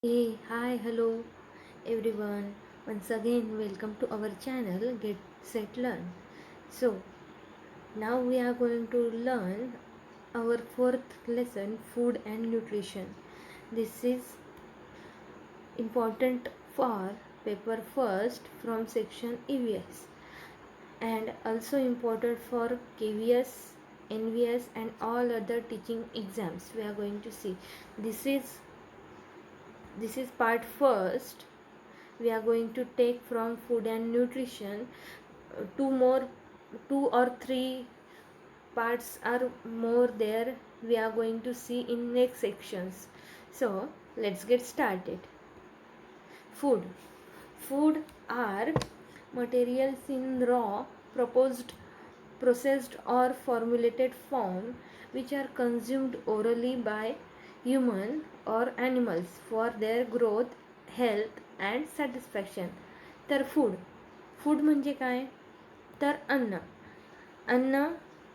Hey, hi, hello everyone. Once again, welcome to our channel Get Set Learn. So, now we are going to learn our fourth lesson, food and nutrition. This is important for paper first from section EVS and also important for KVS, NVS and all other teaching exams. We are going to see this is part first. We are going to take from food and nutrition two or three parts are more there. We are going to see in next sections. So let's get started. Food are materials in raw, proposed, processed or formulated form which are consumed orally by human or animals for their growth, health and satisfaction. तर food म्हणजे काय? तर अन्न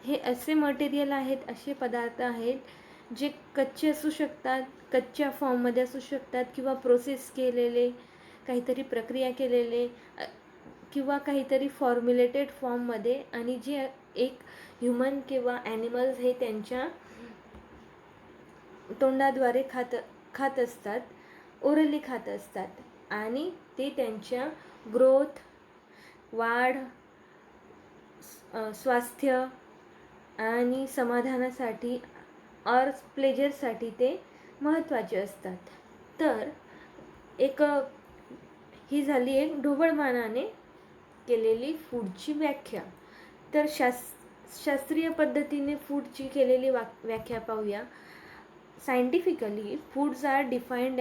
हे असे material आहेत, असे पदार्थ आहेत जे कच्चे असू शकतात, कच्च्या फॉर्ममध्ये असू शकतात किंवा प्रोसेस केलेले, काहीतरी प्रक्रिया केलेले किंवा काहीतरी फॉर्म्युलेटेड फॉर्ममध्ये, आणि जे एक ह्युमन किंवा ॲनिमल्स हे त्यांच्या तोंडाद्वारे खात असतात, ओरली खात असतात आणि ते त्यांच्या ग्रोथ, वाढ, स्वास्थ्य आणि समाधानासाठी और प्लेजरसाठी ते महत्त्वाचे असतात. तर ही झाली एक ढोबळमानाने केलेली फूडची व्याख्या. तर शास्त्रीय पद्धतीने फूडची केलेली व्याख्या पाहूया. Scientifically foods are defined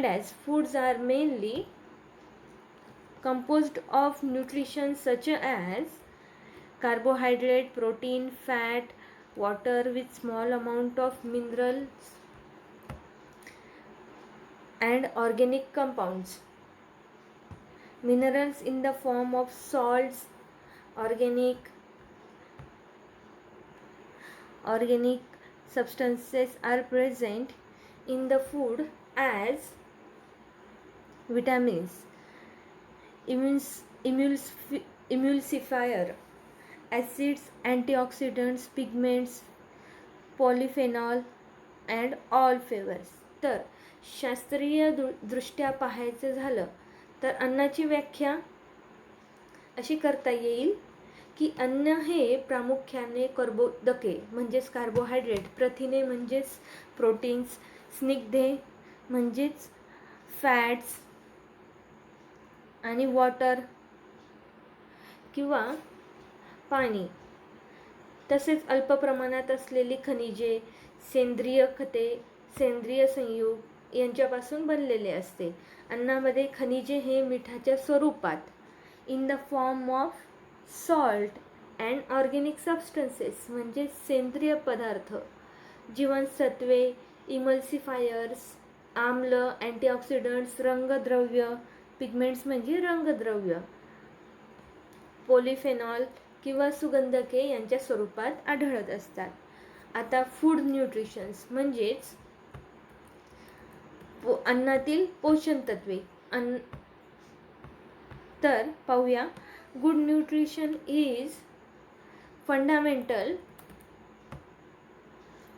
as foods are mainly composed of nutrition such as carbohydrate, protein, fat, water with small amount of minerals and organic compounds. Minerals in the form of salts, organic substances are present in the food as vitamins, emulsifier, acids, antioxidants, pigments, polyphenol and all flavors. तर शास्त्रीय दृष्ट्या पाहायचं झालं तर अन्नाची व्याख्या अशी करता येईल की अन्न हे प्रामुख्याने कर्बोदके म्हणजेच कार्बोहायड्रेट, प्रथिने म्हणजेच प्रोटीन्स, स्निग्धे म्हणजेच फॅट्स आणि वॉटर किंवा पाणी, तसेच अल्प प्रमाणात असलेली खनिजे, सेंद्रिय खते, सेंद्रिय संयुग यांच्यापासून बनलेले असते. अन्नामध्ये खनिजे हे मिठाच्या स्वरूपात in the form of salt and organic substances म्हणजे सेंद्रिय पदार्थ, जीवनसत्वे, इमल्सिफायर्स, आम्ल, अँटीऑक्सिडंट्स, रंगद्रव्य, पिगमेंट्स म्हणजे रंगद्रव्य, पॉलिफेनॉल किंवा सुगंधके यांच्या स्वरूपात आढळत असतात. आता फूड न्यूट्रिशन्स म्हणजेच अन्नातील पोषण तत्वे. तर पाहूया. Good nutrition is fundamental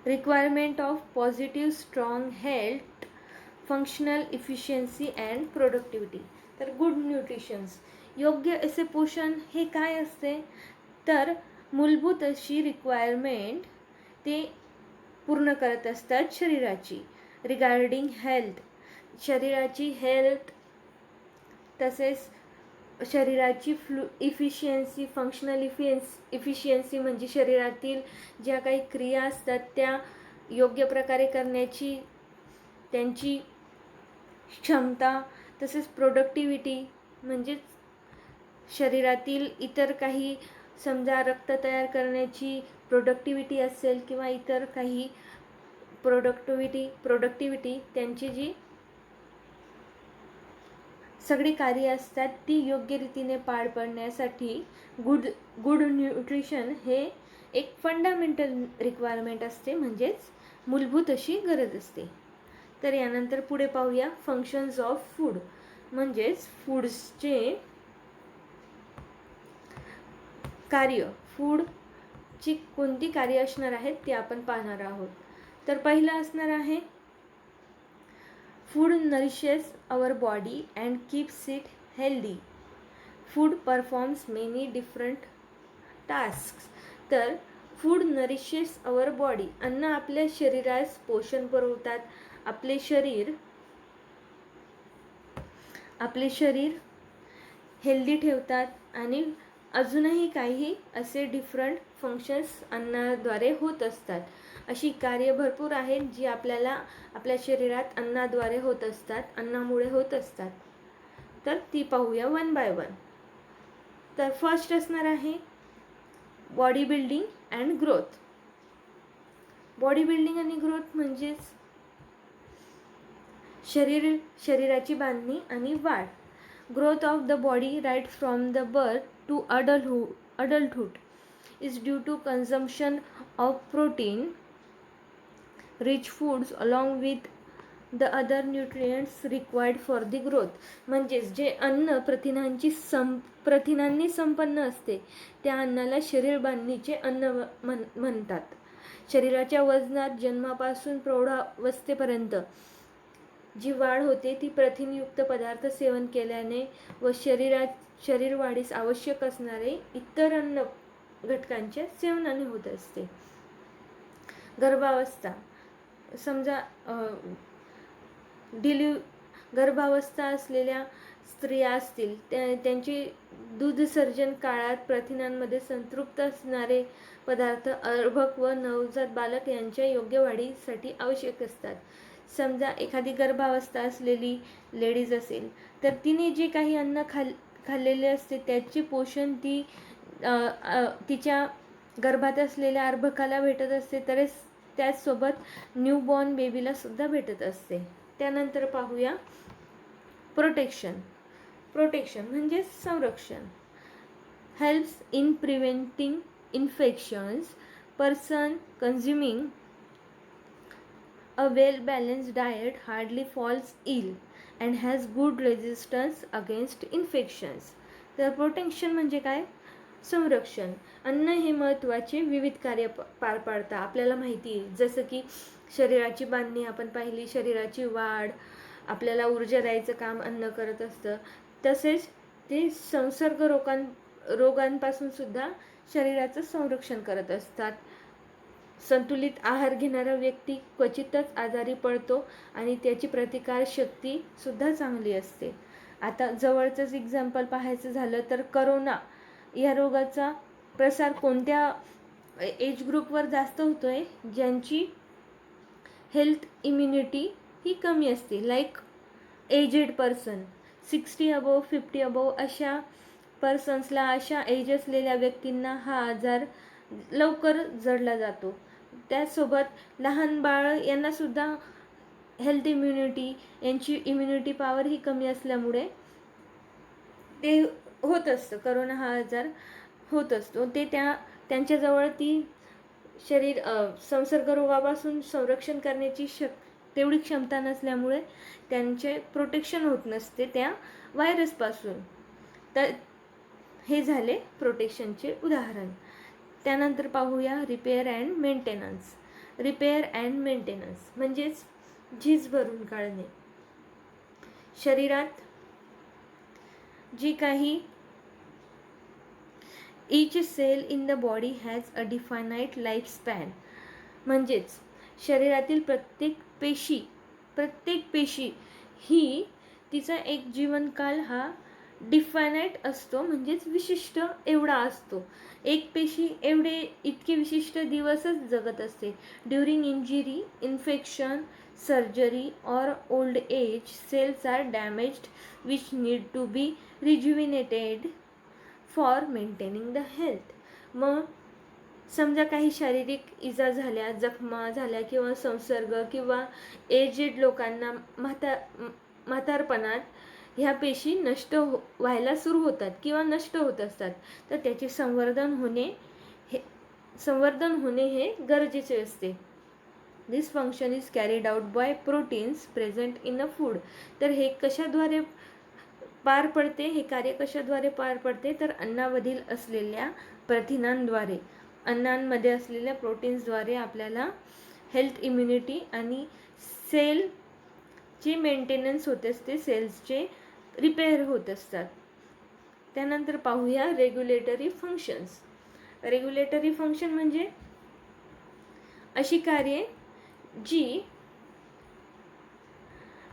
requirement of positive strong health, functional efficiency and productivity. तर गुड न्यूट्रिशन्स, योग्य असे पोषण हे काय असते? तर मूलभूत अशी रिक्वायरमेंट ते पूर्ण करत असतात शरीराची. रिगार्डिंग हेल्थ, शरीराची हेल्थ, तसेच शरीराची इफिशियन्सी, फंक्शनल इफिशियन्सी म्हणजे शरीरातील ज्या काही क्रिया असतात त्या योग्य प्रकारे करण्याची त्यांची क्षमता, तसेच प्रोडक्टिव्हिटी म्हणजेच शरीरातील इतर काही, समजा रक्त तयार करण्याची प्रोडक्टिव्हिटी असेल किंवा इतर काही प्रोडक्टिव्हिटी त्यांची जी सगळी कार्य असतात ती योग्य रीतीने पार पाडण्यासाठी गुड न्यूट्रिशन हे एक फंडामेंटल रिक्वायरमेंट असते, म्हणजेच मूलभूत अशी गरज असते. तर यानंतर पुढे पाहूया फंक्शन्स ऑफ फूड, म्हणजेच फूड्सचे कार्य, फूडची कोणती कार्य असणार आहेत ते आपण पाहणार आहोत. तर पहिलं असणार आहे food nourishes our body and keeps it healthy. Food performs many different tasks. तर फूड नरिशेस आवर बॉडी, अन्न आपल्या शरीरास पोषण पुरवतात, आपले शरीर हेल्दी ठेवतात आणि अजूनही काही असे डिफरंट फंक्शन्स अन्नाद्वारे होत असतात. अशी कार्य भरपूर आहेत जी आपल्याला आपल्या शरीरात अन्नाद्वारे होत असतात, अन्नामुळे होत असतात. तर ती पाहूया वन बाय वन. तर फर्स्ट असणार आहे body building and growth. Body building आणि ग्रोथ म्हणजेच शरीराची बांधणी आणि वाढ. Growth of the body right from the birth to adulthood is due to consumption of protein rich foods along with the other nutrients required for the growth. म्हणजेच जे अन्न प्रथिनांनी संपन्न असते त्या अन्नाला शरीर बांधणीचे अन्न म्हणतात. शरीराच्या वजनात जन्मापासून प्रौढावस्थेपर्यंत जी वाढ होते ती प्रथिनयुक्त पदार्थ सेवन केल्याने व शरीर वाढीस आवश्यक असणारे इतर अन्न घटकांच्या सेवनाने होत असते. गर्भावस्था, समजा गर्भावस्था असलेल्या स्त्रिया असतील त्यांची दूधसर्जन काळात प्रथिनांमध्ये संतृप्त असणारे पदार्थ अर्भक व नवजात बालक यांच्या योग्य वाढीसाठी आवश्यक असतात. समजा एखादी गर्भावस्था असलेली लेडीज असेल तर तिने जे काही अन्न खाल्लेले असते त्याचे पोषण ती तिच्या गर्भात असलेल्या अर्भकाला भेटत असते, तर त्याचसोबत न्यूबॉर्न बेबीला सुद्धा भेटत असते. त्यानंतर पाहूया प्रोटेक्शन म्हणजे संरक्षण. Helps in preventing infections. Person consuming a well-balanced diet hardly falls ill and has good resistance against infections. तर प्रोटेक्शन म्हणजे काय? संरक्षण. अन्न हे महत्त्वाचे विविध कार्य पार पाडतं. आपल्याला माहिती आहे जसं की शरीराची बांधणी आपण पाहिली, शरीराची वाढ, आपल्याला ऊर्जा द्यायचं काम अन्न करत असतं. तसेच ते संसर्ग रोगांपासून सुद्धा शरीराचं संरक्षण करत असतात. संतुलित आहार घेणारा व्यक्ती क्वचितच आजारी पडतो आणि त्याची प्रतिकारशक्ती सुद्धा चांगली असते. आता जवळचंच एक्झाम्पल पाहायचं झालं तर करोना या रोगाचा प्रसार कोणत्या एज ग्रुपवर जास्त होतोय? ज्यांची हेल्थ इम्युनिटी ही कमी असते, like aged person, 60 above 50 above अशा पर्सन्सला, अशा एज असलेल्या व्यक्तींना हा आजार लवकर जडला जातो. त्याचसोबत लहान बाळ यांना सुद्धा हेल्थ इम्युनिटी, यांची इम्युनिटी पॉवर ही कमी असल्यामुळे ते होत असतं, करोना हा आजार होत असतो. ते त्यांच्याजवळ ती संसर्ग रोगापासून संरक्षण करण्याची तेवढी क्षमता नसल्यामुळे त्यांचे प्रोटेक्शन होत नसते त्या व्हायरसपासून. तर हे झाले प्रोटेक्शनचे उदाहरण. त्यानंतर पाहूया repair and maintenance. Repair and maintenance म्हणजेच झीज भरून काढणे. शरीरात जी काही each cell in the body has a definite lifespan. म्हणजेच शरीरातील प्रत्येक पेशी ही तिचा एक जीवनकाल हा डिफायनाईट असतो, म्हणजेच विशिष्ट एवढा असतो. एक पेशी इतके विशिष्ट दिवसच जगत असते. ड्युरिंग इंजुरी, इन्फेक्शन, सर्जरी और old age cells are damaged which need to be rejuvenated for maintaining the health. मग समजा काही शारीरिक इजा झाल्या, जखमा झाल्या किंवा संसर्ग किंवा एजेड लोकांना म्हातारपणात ह्या पेशी नष्ट व्हायला सुरू होतात किंवा नष्ट होत असतात, तर त्याचे संवर्धन होणे हे गरजेचे असते. This function is carried out by proteins present in a food. तर हे कशाद्वारे पार पडते, हे कार्य कशाद्वारे पार पडते, तर अन्नामधील असलेल्या प्रथिनांद्वारे, अन्नांमध्ये असलेल्या प्रोटीन्सद्वारे आपल्याला हेल्थ, इम्युनिटी आणि सेलचे मेंटेनन्स होत असते, सेल्सचे रिपेअर होत असतात. त्यानंतर पाहूया रेग्युलेटरी फंक्शन्स. रेग्युलेटरी फंक्शन म्हणजे अशी कार्ये जी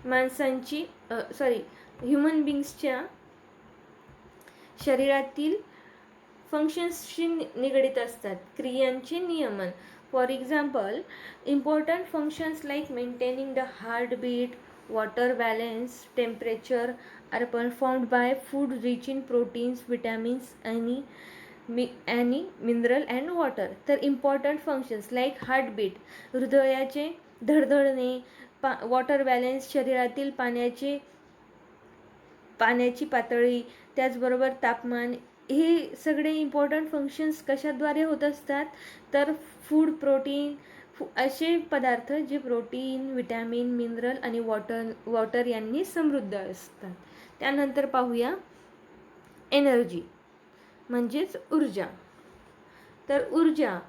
माणसांची ह्युमन बिंग्सच्या शरीरातील फंक्शन्सशी निगडित असतात, क्रियांचे नियमन. For example, important functions like maintaining the heartbeat, water balance, temperature are performed by food rich in proteins, vitamins आणि मिनरल अँड वॉटर. तर इम्पॉर्टंट फंक्शन्स लाईक हार्टबीट, हृदयाचे धडधडणे, वॉटर बॅलन्स, शरीरातील पाण्याची पातळी, त्याचबरोबर तापमान, हे सगळे इम्पॉर्टंट फंक्शन्स कशाद्वारे होत असतात, तर फूड, प्रोटीन, असे पदार्थ जे प्रोटीन, विटॅमिन, मिनरल आणि वॉटर यांनी समृद्ध असतात. त्यानंतर पाहूया एनर्जी म्हणजेच ऊर्जा. तर ऊर्जा,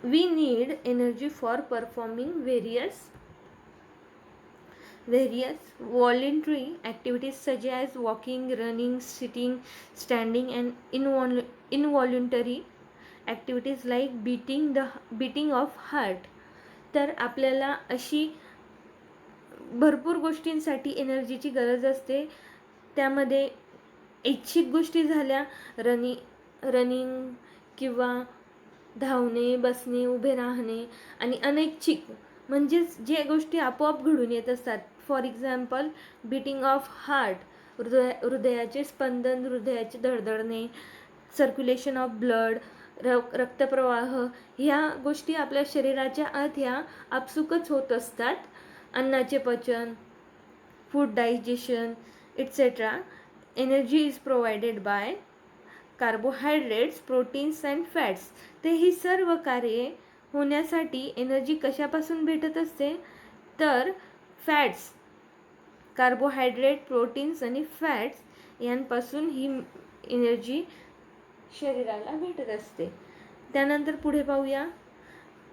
we need energy for performing various voluntary activities such as walking, running, sitting, standing, and involuntary activities like beating of heart. तर आपल्याला अशी भरपूर गोष्टींसाठी एनर्जीची गरज असते. त्यामध्ये ऐच्छिक गोष्टी झाल्या, रनिंग किंवा धावणे, बसणे, उभे राहणे, आणि अनैच्छिक म्हणजेच जे गोष्टी आपोआप घडून येत असतात. For example, beating of heart, हृदयाचे स्पंदन, हृदयाचे धडधडणे, सर्क्युलेशन ऑफ ब्लड, रक्तप्रवाह, ह्या गोष्टी आपल्या शरीराच्या आत ह्या आपसुकच होत असतात. अन्नाचे पचन, food digestion et cetera. Energy is provided bye carbohydrates, proteins and fats. ते ही सर्व कार्ये होण्यासाठी एनर्जी कशापासून भेटत असते, तर फॅट्स, कार्बोहायड्रेट, प्रोटीन्स आणि फॅट्स यांपासून ही एनर्जी शरीराला भेटत असते. त्यानंतर पुढे पाहूया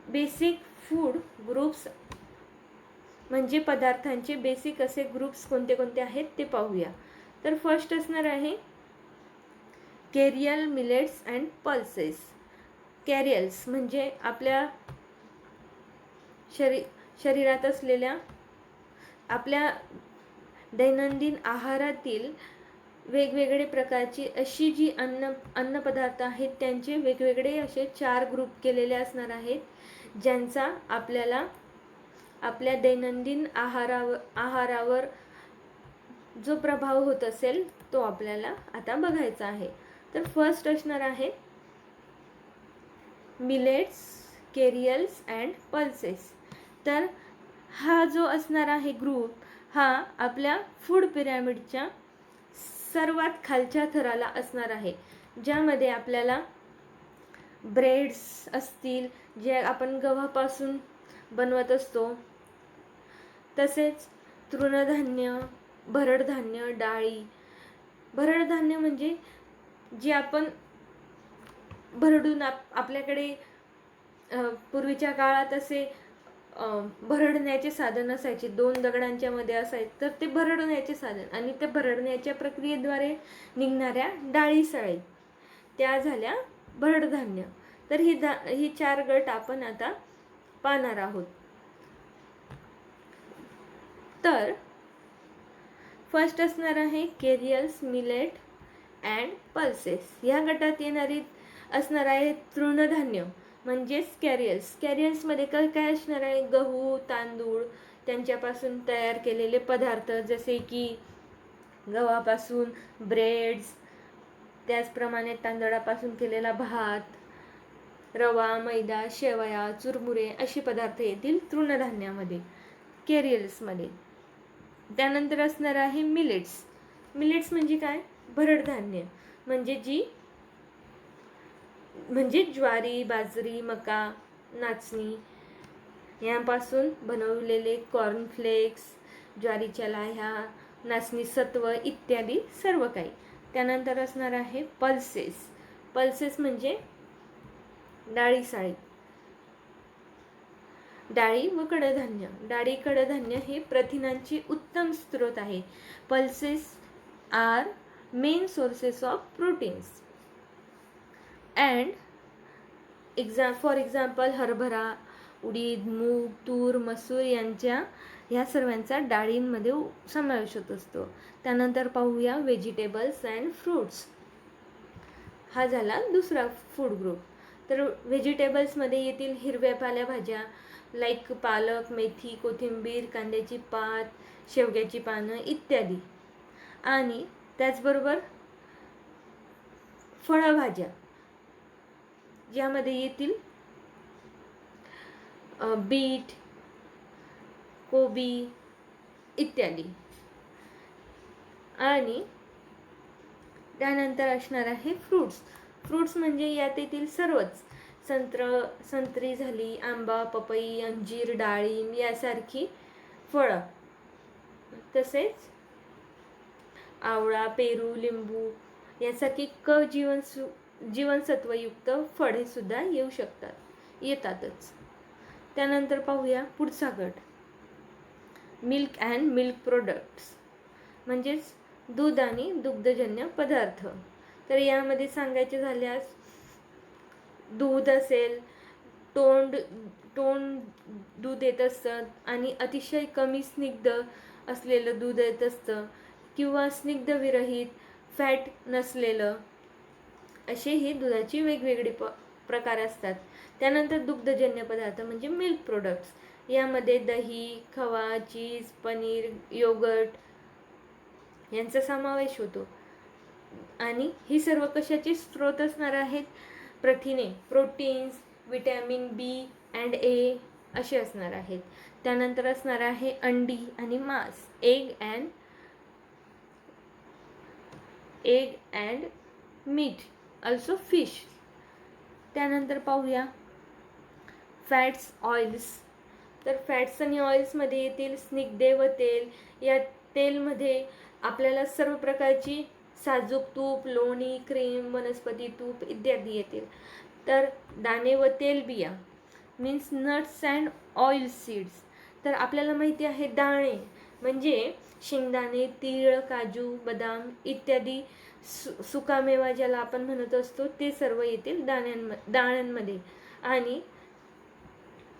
बेसिक फूड ग्रुप्स, म्हणजे पदार्थांचे बेसिक असे ग्रुप्स कोणते कोणते आहेत ते पाहूया. तर फर्स्ट असणार आहे कॅरियल, मिलेट्स अँड पल्सेस. कॅरियल्स म्हणजे आपल्या शरीरात असलेल्या, आपल्या दैनंदिन आहारातील वेगवेगळे प्रकारची अशी जी अन्नपदार्थ आहेत त्यांचे वेगवेगळे असे 4 ग्रुप केलेले असणार आहेत, ज्यांचा आपल्याला आपल्या दैनंदिन आहारावर जो प्रभाव होत असेल तो आपल्याला आता बघायचा आहे. तर फर्स्ट असणार आहे मिलेट्स, कॅरियल्स अँड पल्सेस. तर हा जो असणार आहे ग्रुप, हा आपल्या फूड पिरॅमिडच्या सर्वात खालच्या थराला असणार आहे, ज्यामध्ये आपल्याला ब्रेड्स असतील, जे आपण गव्हापासून बनवत असतो, तसेच तृणधान्य, भरडधान्य, डाळी. भरडधान्य म्हणजे जे आपण भरडून आपल्याकडे पूर्वीच्या काळात असे भरडण्याचे साधन असायचे, 2 दगडांच्या मध्ये असायचे, तर ते भरडण्याचे साधन आणि ते भरडण्याच्या प्रक्रियेद्वारे निघणाऱ्या डाळी सळई, त्या झाल्या भरडधान्य. तर ही 4 गट आपण आता पाहणार आहोत. तर फर्स्ट असणार आहे कॅरियल्स, मिलेट अँड पल्सेस. या गटात येणारी असणार आहे तृणधान्य म्हणजेच कॅरियल्स. कॅरियल्समध्ये काय असणार आहे, गहू, तांदूळ, त्यांच्यापासून तयार केलेले पदार्थ जसे की गव्हापासून ब्रेड्स, त्याचप्रमाणे तांदळापासून केलेला भात, रवा, मैदा, शेवया, चुरमुरे अशी पदार्थ येतील तृणधान्यामध्ये, कॅरियल्समध्ये. त्यानंतर असणार आहे मिलेट्स. मिलेट्स म्हणजे काय, भरडधान्य, म्हणजे जी म्हणजे ज्वारी, बाजरी, मका, नाचणी यांपासून बनवलेले कॉर्नफ्लेक्स, ज्वारीच्या लाह्या, नाचणी सत्व इत्यादी सर्व काही. त्यानंतर असणार आहे पल्सेस. पल्सेस म्हणजे डाळी साळी, डाळी व कडधान्य. डाळी कडधान्य हे प्रथिनांची उत्तम स्रोत आहे. Pulses are main sources of proteins and for example हरभरा, उडीद, मूग, तूर, मसूर ह्या सर्वांचा डाळींमध्ये समावेश होत असतो. त्यानंतर पाहूया व्हेजिटेबल्स अँड फ्रूट्स. हा झाला दुसरा फूड ग्रुप. तर व्हेजिटेबल्समध्ये येतील हिरव्या पालेभाज्या लाईक पालक, मेथी, कोथिंबीर, कांद्याची पात, शेवग्याची पानं इत्यादी. आणि त्याचबरोबर फळभाज्या ज्यामध्ये येतील बीट, कोबी इत्यादी. आणि त्यानंतर असणार आहे फ्रूट्स. फ्रूट्स म्हणजे यात येतील सर्वच. संत्री झाली, आंबा, पपई, अंजीर, डाळिंब यासारखी फळं, तसेच आवळा, पेरू, लिंबू यासारखी जीवनसत्वयुक्त फळे सुद्धा येतातच. त्यानंतर पाहूया पुढचा गट, मिल्क अँड मिल्क प्रोडक्ट्स म्हणजेच दूध आणि दुग्धजन्य पदार्थ. तर यामध्ये सांगायचे झाल्यास दूध असेल, तोंड दूध येत असतं आणि अतिशय कमी स्निग्ध असलेलं दूध येत असतं किंवा स्निग्ध विरहित, फॅट नसलेलं, असे हे दुधाची वेगवेगळे प्रकार असतात. त्यानंतर दुग्धजन्य पदार्थ म्हणजे मिल्क प्रोडक्ट्स. यामध्ये दही, खवा, चीज, पनीर, योगर्ट यांचा समावेश होतो. आणि ही सर्व कशाचे स्रोत असणार आहेत? प्रथिने, proteins, vitamin B and A असे असणार आहेत. त्यानंतर असणार आहे अंडी आणि मांस, egg and meat, also fish. त्यानंतर पाहूया फॅट्स, ऑइल्स. तर फॅट्स आणि ऑइल्समध्ये येतील स्निग्धे व तेल. या तेलमध्ये आपल्याला सर्व प्रकारची साजूक तूप, लोणी, क्रीम, वनस्पती तूप इत्यादी येतील. तर दाणे व तेलबिया means nuts and oil seeds. तर आपल्याला माहिती आहे दाणे म्हणजे शेंगदाणे, तीळ, काजू, बदाम इत्यादी सुकामेवा ज्याला आपण म्हणत असतो ते सर्व येतील दाण्यांमध्ये. आणि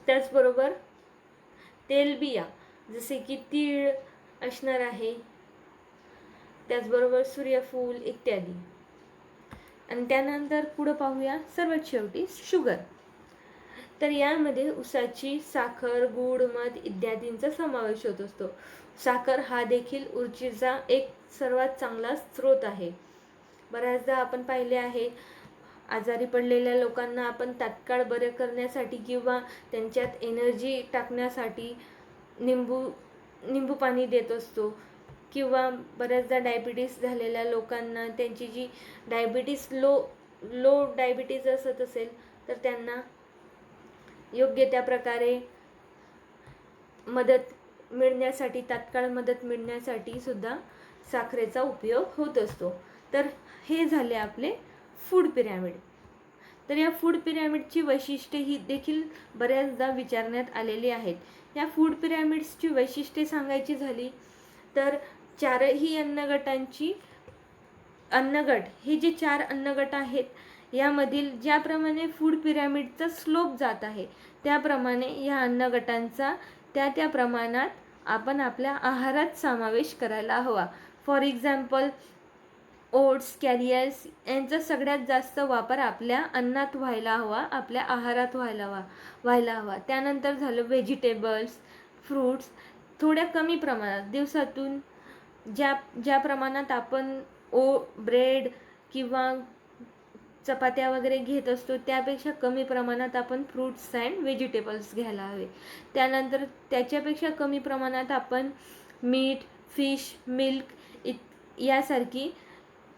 त्याचबरोबर तेलबिया जसे की तीळ असणार आहे, त्याचबरोबर सूर्यफूल इत्यादी. आणि त्यानंतर पुढं पाहूया सर्वात शेवटी शुगर. तर यामध्ये ऊसाची साखर, गूळ, मध इत्यादींचा समावेश होत असतो. साखर हा देखील ऊर्जेचा एक सर्वात चांगला स्रोत आहे. बऱ्याचदा आपण पाहिले आहे आजारी पडलेल्या लोकांना आपण तात्काळ बरे करण्यासाठी किंवा त्यांच्यात एनर्जी टाकण्यासाठी निंबू पाणी देत असतो. किंवा बऱ्याचदा डायबिटीस झालेल्या लोकांना त्यांची जी डायबिटीस लो डायबिटीज असत असेल तर त्यांना योग्य त्या प्रकारे तात्काळ मदत मिळण्यासाठी सुद्धा साखरेचा उपयोग होत असतो. तर हे झाले आपले फूड पिरॅमिड. तर या फूड पिरॅमिडची वैशिष्ट्ये ही देखील बऱ्याचदा विचारण्यात आलेली आहेत. या फूड पिरॅमिड्सची वैशिष्ट्ये सांगायची झाली तर चारही अन्नगट हे जे 4 अन्नगट आहेत यामधील ज्याप्रमाणे फूड पिरॅमिडचा स्लोप जात आहे त्याप्रमाणे या अन्नगटांचा त्या प्रमाणात आपण आपल्या आहारात समावेश करायला हवा. फॉर एक्झाम्पल ओट्स, कॅरियर्स यांचा सगळ्यात जास्त वापर आपल्या अन्नात व्हायला हवा, आपल्या आहारात व्हायला हवा. त्यानंतर झालं व्हेजिटेबल्स, फ्रूट्स थोड्या कमी प्रमाणात दिवसातून ज्या प्रमाणात आपण ब्रेड किंवा चपात्या वगैरे घेत असतो त्यापेक्षा कमी प्रमाणात आपण फ्रूट्स अँड व्हेजिटेबल्स घ्यायला हवे. त्यानंतर त्याच्यापेक्षा कमी प्रमाणात आपण मीठ, फिश, मिल्क यासारखी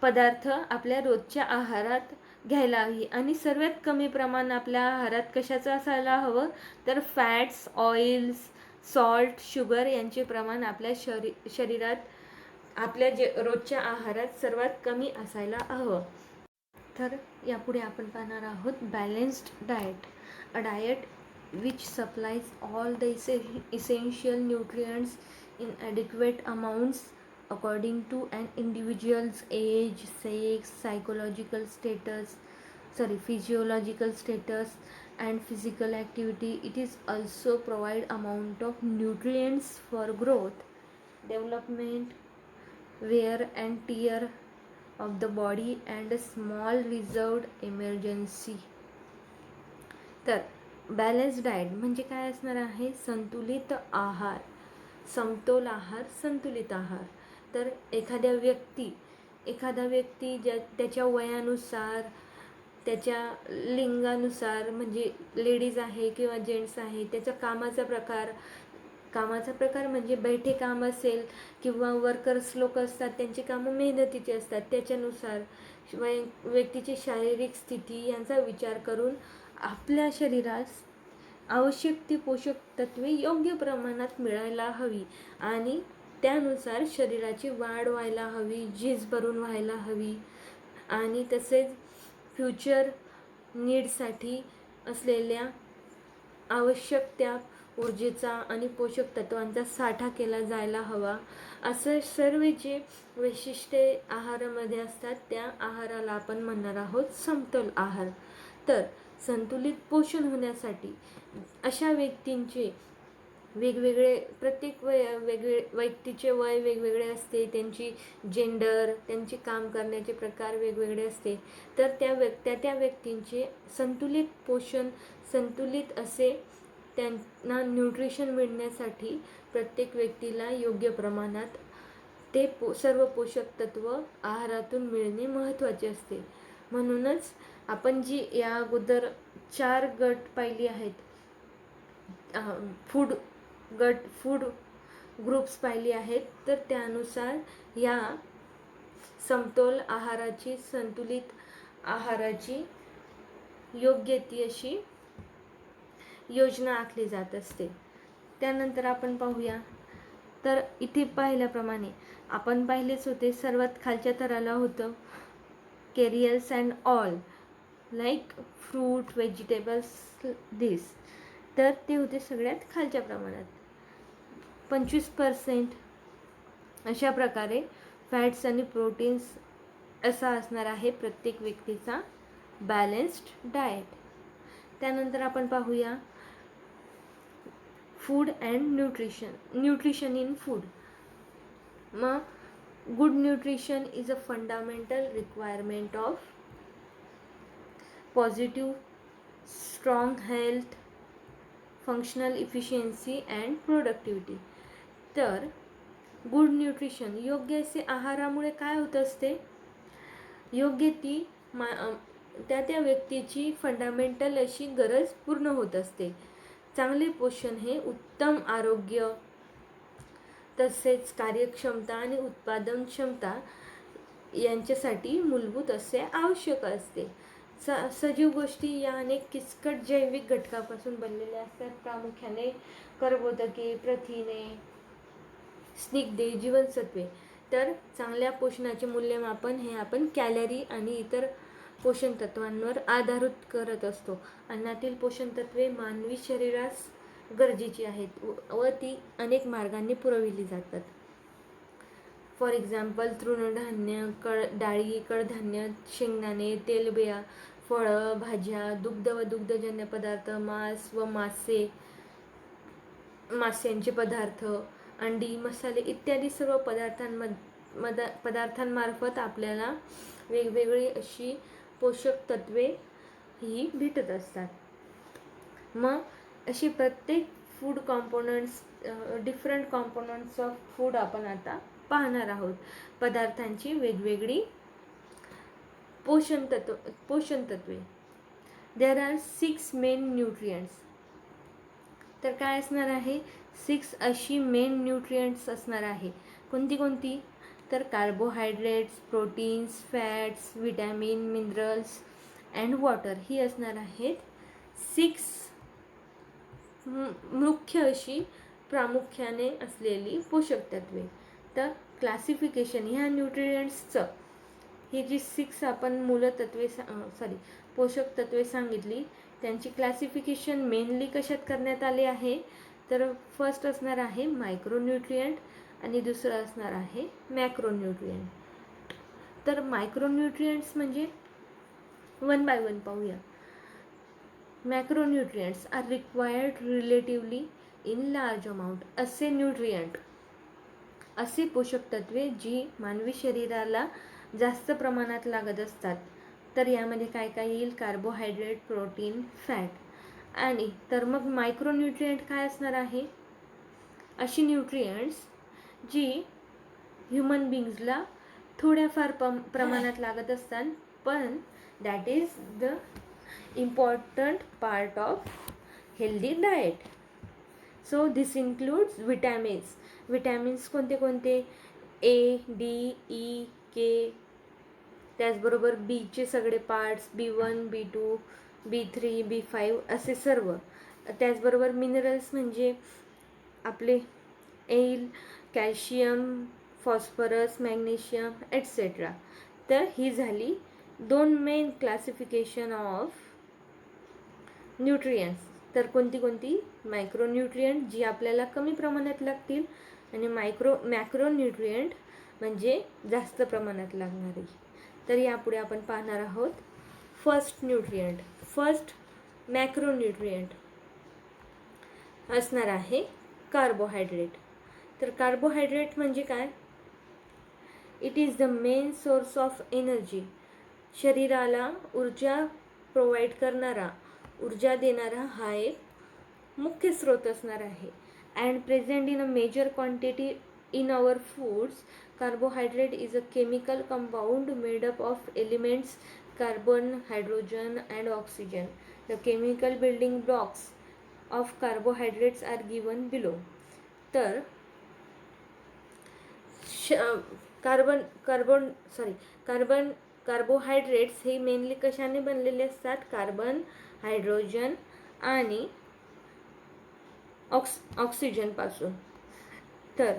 पदार्थ आपल्या रोजच्या आहारात घ्यायला हवी आणि सर्वात कमी प्रमाण आपल्या आहारात कशाचं असायला हवं, तर फॅट्स, ऑइल्स, सॉल्ट, शुगर यांचे प्रमाण आपल्या शरीरात आपल्या रोजच्या आहारात सर्वात कमी असायला हवं. तर यापुढे आपण पाहणार आहोत balanced diet. A diet which supplies all the essential nutrients in adequate amounts according to an individual's age, sex, physiological status and physical activity. It is also provide amount of nutrients for growth, development, wear and tear of the body and a small reserved emergency. तर balance diet म्हणजे काय असणार आहे, संतुलित आहार, समतोल आहार, संतुलित आहार. तर एखादा व्यक्ती त्याच्या वयानुसार, त्याच्या लिंगानुसार, म्हणजे लेडीज आहे किंवा जेंट्स आहे, त्याचा कामाचा प्रकार म्हणजे बैठे काम असेल किंवा वर्कर्स लोक असतात, त्यांची कामं मेहनतीची असतात, त्याच्यानुसार व्यक्तीची शारीरिक स्थिती यांचा विचार करून आपल्या शरीरास आवश्यक ती पोषक तत्वे योग्य प्रमाणात मिळायला हवी आणि त्यानुसार शरीराची वाढ व्हायला हवी, झीज भरून व्हायला हवी आणि तसेच फ्युचर नीडसाठी असलेल्या आवश्यक त्या ऊर्जेचा आणि पोषक तत्वांचा साठा केला जायला हवा. असं सर्व जे वैशिष्ट्ये आहारामध्ये असतात त्या आहाराला आपण म्हणणार आहोत समतोल आहार. तर संतुलित पोषण होण्यासाठी अशा व्यक्तींचे वेगवेगळे, प्रत्येक व्यक्तीचे वय वेगवेगळे असते, त्यांची जेंडर, त्यांचे काम करण्याचे प्रकार वेगवेगळे असते. तर त्या व्यक्तींचे संतुलित पोषण, संतुलित असे त्यांना न्यूट्रिशन मिळण्यासाठी प्रत्येक व्यक्तीला योग्य प्रमाणात ते सर्व पोषक तत्व आहारातून मिळणे महत्त्वाचे असते. म्हणूनच आपण जी या अगोदर 4 गट पाहिली आहेत, फूड ग्रुप्स पाहिली आहेत, तर त्यानुसार या समतोल आहाराची, संतुलित आहाराची योग्य ती अशी योजना आखली जात असते. त्यानंतर आपण पाहूया, तर इथे पाहिल्याप्रमाणे आपण पाहिलेच होते, सर्वात खालच्या थराला होतं cereals and all like fruit, vegetables, this. तर ते होते सगळ्यात खालच्या प्रमाणात. 25% अशा प्रकारे फॅट्स आणि प्रोटीन्स असा असणार आहे प्रत्येक व्यक्तीचा बॅलन्स्ड डाएट. त्यानंतर आपण पाहूया food and nutrition in food. मग good nutrition is a fundamental requirement of positive strong health, functional efficiency and productivity. तर गुड न्यूट्रिशन, योग्य असे आहारामुळे काय होत असते, योग्य ती त्या व्यक्तीची फंडामेंटल अशी गरज पूर्ण होत असते. चांगले पोषण हे उत्तम आरोग्य, तसेच कार्यक्षमता आणि उत्पादन क्षमता यांच्यासाठी मूलभूत असे आवश्यक असते. सजीव गोष्टी या अनेक किचकट जैविक घटकापासून बनलेल्या असतात, प्रामुख्याने कर्बोदके, प्रथिने, स्निग्धे, जीवनसत्वे. तर चांगल्या पोषणाचे मूल्यमापन हे आपण कॅलरी आणि इतर पोषण तत्वांवर आधारित करत असतो. अन्नातील पोषण तत्वे मानवी शरीरास गरजेची आहेत व ती अनेक मार्गांनी पुरविली जातात. फॉर एक्झाम्पल तृणधान्य, डाळी, कडधान्य, शेंगदाणे, तेलबिया, फळं, भाज्या, दुग्ध व दुग्धजन्य पदार्थ, मांस व मास्यांचे पदार्थ, अंडी, मसाले इत्यादी सर्व पदार्थांमार्फत आपल्याला वेगवेगळी अशी पोषक तत्वे ही भेटत असतात. मग अशी प्रत्येक food components, different components of food आपण आता पाहणार आहोत. पदार्थांची वेगवेगळी पोषण तत्वे. There are 6 main nutrients. तर काय असणार आहे, 6 अशी मेन न्यूट्रिएंट्स असणार आहे. कोणती? तर carbohydrates, proteins, fats, vitamin, minerals and water ही असणार आहेत 6 मुख्य अशी प्रामुख्याने असलेली पोषक तत्वे. तर क्लासिफिकेशन ह्या न्यूट्रिएंट्सचं ही जी 6 आपण मूलतत्वे पोषक तत्वे सांगितली त्यांची क्लासिफिकेशन मेनली कशात करण्यात आले आहे, तर फर्स्ट असणार आहे मायक्रोन्यूट्रिएंट आणि दुसरं असणार आहे मॅक्रोन्यूट्रिएंट. तर मायक्रोन्यूट्रिएंट्स म्हणजे वन बाय वन पाहूया. Macronutrients are required relatively in large amount. असे न्यूट्रिएंट, असे पोषक तत्वे जी मानवी शरीराला जास्त प्रमाणात लागत असतात. तर यामध्ये काय काय येईल, कार्बोहायड्रेट, प्रोटीन, फॅट. आणि तर मग मायक्रोन्यूट्रिएंट काय असणार आहे, अशी न्यूट्रिएंट्स जी ह्युमन बिंग्सला थोड्याफार प्रमाणात लागत असतात, पण that is the important part of healthy diet. So this includes vitamins. Vitamins कोणते कोणते, ए, डी, ई, के, त्याचबरोबर बीचे सगळे parts, B1, B2, B3, B5 असे सर्व. त्याचबरोबर मिनरल्स म्हणजे आपले L, calcium, phosphorus, magnesium etcetera. तर ही झाली 2 मेन क्लासिफिकेशन ऑफ न्यूट्रिएंट्स. तर कोणती कोणती, मायक्रोन्यूट्रिएंट जी आपल्याला कमी प्रमाणात लागतील आणि मॅक्रोन्यूट्रिएंट म्हणजे जास्त प्रमाणात लागणारी. तर यापुढे आपण पाहणार आहोत फर्स्ट न्यूट्रिएंट. फर्स्ट मॅक्रोन्यूट्रिएंट असणार आहे कार्बोहायड्रेट. तर कार्बोहायड्रेट म्हणजे काय, it is the main source of energy. शरीराला ऊर्जा प्रोव्हाइड करणारा, ऊर्जा देणारा हा एक मुख्य स्रोत असणार आहे. And present in a major quantity in our foods. Carbohydrate is a chemical compound made up of elements carbon, hydrogen and oxygen. The chemical building blocks of carbohydrates are given below. तर carbohydrates हे mainly कशाने बनलेले असतात, carbon, hydrogen आणि oxygen पासून. तर